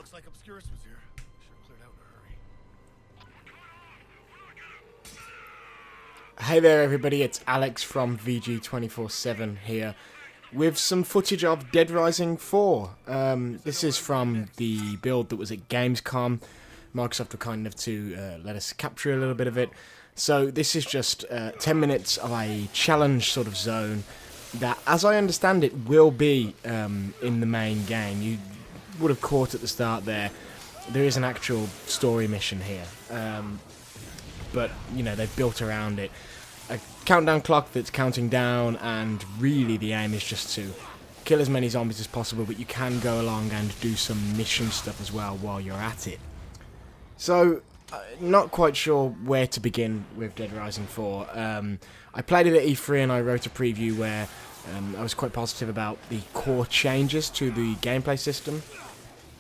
Looks like Obscurus was here. Should have cleared out in a hurry. Hey there everybody, it's Alex from VG247 here with some footage of Dead Rising 4. This is from the build that was at Gamescom. Microsoft were kind enough to let us capture a little bit of it. So this is just 10 minutes of a challenge sort of zone that, as I understand it, will be in the main game. You would have caught at the start there. There is an actual story mission here. But, you know, they've built around it a countdown clock that's counting down, and really the aim is just to kill as many zombies as possible, but you can go along and do some mission stuff as well while you're at it. So, not quite sure where to begin with Dead Rising 4. I played it at E3 and I wrote a preview where I was quite positive about the core changes to the gameplay system.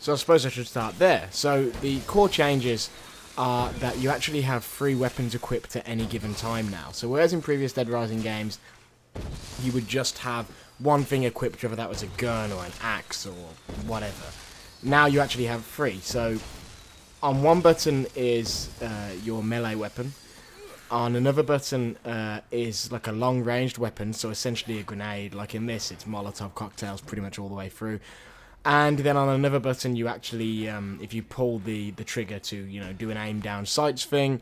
So I suppose I should start there. So the core changes are that you actually have 3 weapons equipped at any given time now. So whereas in previous Dead Rising games, you would just have one thing equipped, whether that was a gun or an axe or whatever. Now you actually have 3. So on one button is your melee weapon. On another button is like a long-ranged weapon, so essentially a grenade. Like in this, it's Molotov cocktails pretty much all the way through. And then on another button, you actually, if you pull the trigger to, you know, do an aim down sights thing,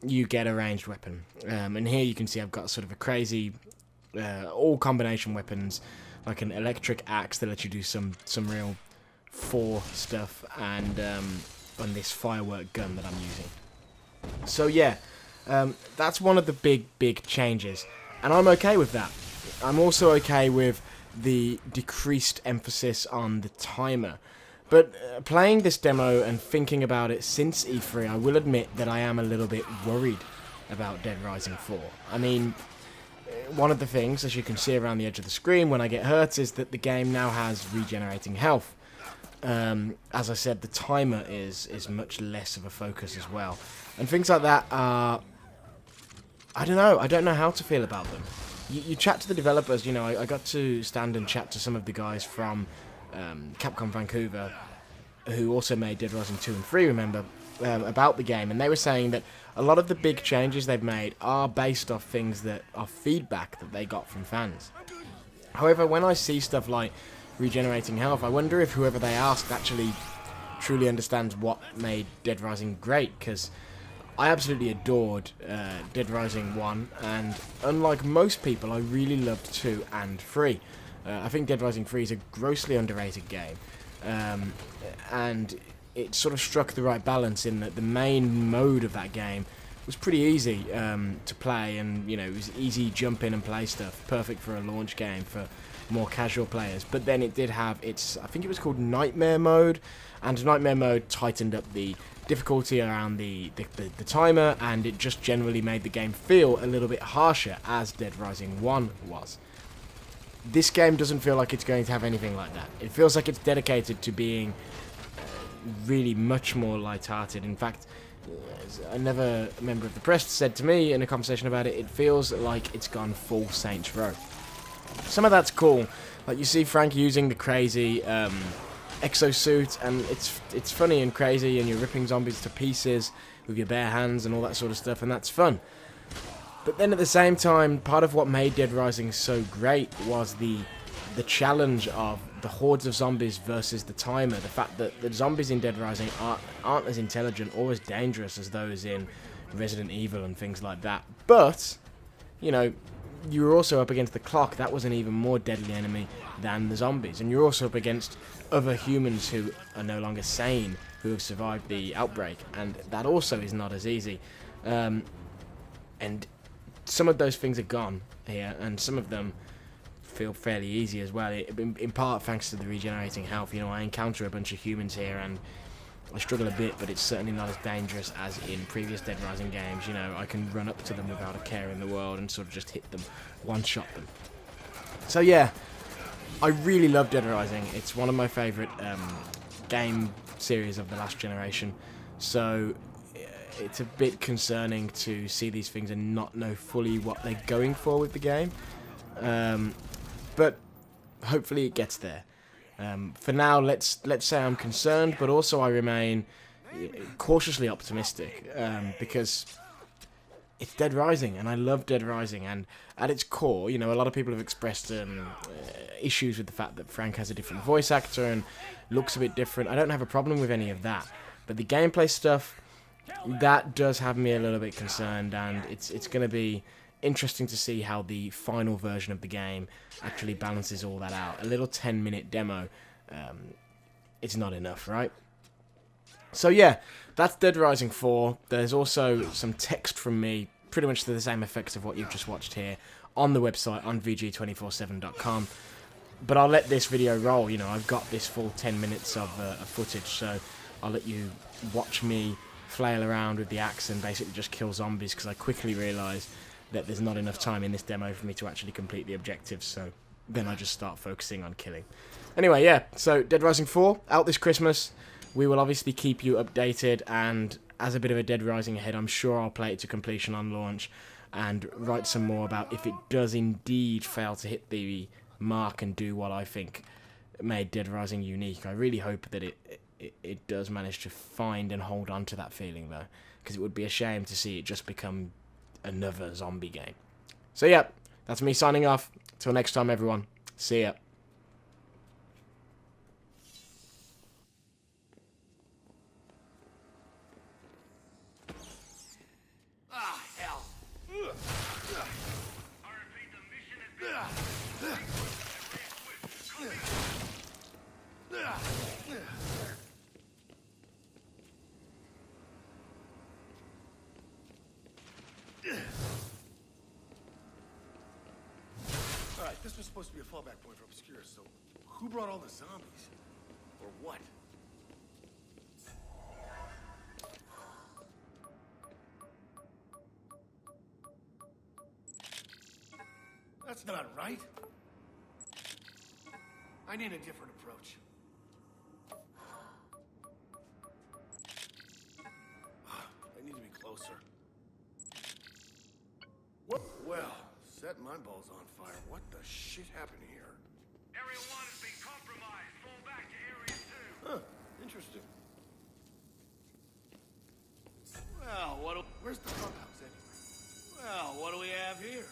you get a ranged weapon. And here you can see I've got sort of a crazy, all combination weapons, like an electric axe that lets you do some real stuff, and on this firework gun that I'm using. So yeah, that's one of the big changes, and I'm okay with that. I'm also okay with the decreased emphasis on the timer. But playing this demo and thinking about it since E3, I will admit that I am a little bit worried about Dead Rising 4. I mean, one of the things, as you can see around the edge of the screen when I get hurt, is that the game now has regenerating health. As I said, the timer is much less of a focus as well. And things like that are, I don't know how to feel about them. You chat to the developers, you know, I got to stand and chat to some of the guys from Capcom Vancouver, who also made Dead Rising 2 and 3, remember, about the game, and they were saying that a lot of the big changes they've made are based off things that are feedback that they got from fans. However, when I see stuff like regenerating health, I wonder if whoever they asked actually truly understands what made Dead Rising great, because I absolutely adored Dead Rising 1, and unlike most people, I really loved 2 and 3. I think Dead Rising 3 is a grossly underrated game, and it sort of struck the right balance in that the main mode of that game was pretty easy to play, and you know, it was easy jump in and play stuff, perfect for a launch game for more casual players. But then it did have its, I think it was called Nightmare Mode, and Nightmare Mode tightened up the difficulty around the timer, and it just generally made the game feel a little bit harsher, as Dead Rising 1 was. This game doesn't feel like it's going to have anything like that. It feels like it's dedicated to being really much more light-hearted. In fact, another member of the press said to me in a conversation about it, it feels like it's gone full Saints Row. Some of that's cool, like you see Frank using the crazy exosuit, and it's funny and crazy, and you're ripping zombies to pieces with your bare hands and all that sort of stuff, and that's fun. But then at the same time, part of what made Dead Rising so great was the challenge of the hordes of zombies versus the timer. The fact that the zombies in Dead Rising aren't as intelligent or as dangerous as those in Resident Evil and things like that. But, you know, you were also up against the clock. That was an even more deadly enemy than the zombies. And you're also up against other humans who are no longer sane, who have survived the outbreak, and that also is not as easy. And some of those things are gone here, and some of them feel fairly easy as well, in part thanks to the regenerating health. You know, I encounter a bunch of humans here, and I struggle a bit, but it's certainly not as dangerous as in previous Dead Rising games. You know, I can run up to them without a care in the world and sort of just hit them, one-shot them. So yeah, I really love Dead Rising. It's one of my favourite game series of the last generation. So it's a bit concerning to see these things and not know fully what they're going for with the game. But hopefully it gets there. For now, let's say I'm concerned, but also I remain cautiously optimistic because it's Dead Rising, and I love Dead Rising, and at its core, you know, a lot of people have expressed issues with the fact that Frank has a different voice actor and looks a bit different. I don't have a problem with any of that, but the gameplay stuff, that does have me a little bit concerned, and it's going to be interesting to see how the final version of the game actually balances all that out. A little 10-minute demo, it's not enough, right? So yeah, that's Dead Rising 4. There's also some text from me, pretty much to the same effects of what you've just watched here, on the website on VG247.com. But I'll let this video roll. You know, I've got this full 10 minutes of footage, so I'll let you watch me flail around with the axe and basically just kill zombies, because I quickly realised that there's not enough time in this demo for me to actually complete the objectives, so then I just start focusing on killing. Anyway, yeah, so Dead Rising 4, out this Christmas. We will obviously keep you updated, and as a bit of a Dead Rising ahead, I'm sure I'll play it to completion on launch and write some more about if it does indeed fail to hit the mark and do what I think made Dead Rising unique. I really hope that it does manage to find and hold on to that feeling, though, because it would be a shame to see it just become another zombie game. So yeah, that's me signing off. Till next time, everyone. See ya. Alright, this was supposed to be a fallback point for Obscure, so who brought all the zombies? Or what? That's not right. I need a different approach. I need to be closer. What? Well, set my balls on fire. What the shit happened here? Area 1 has been compromised. Fall back to Area 2. Huh, interesting. Well, where's the clubhouse anyway? Well, what do we have here?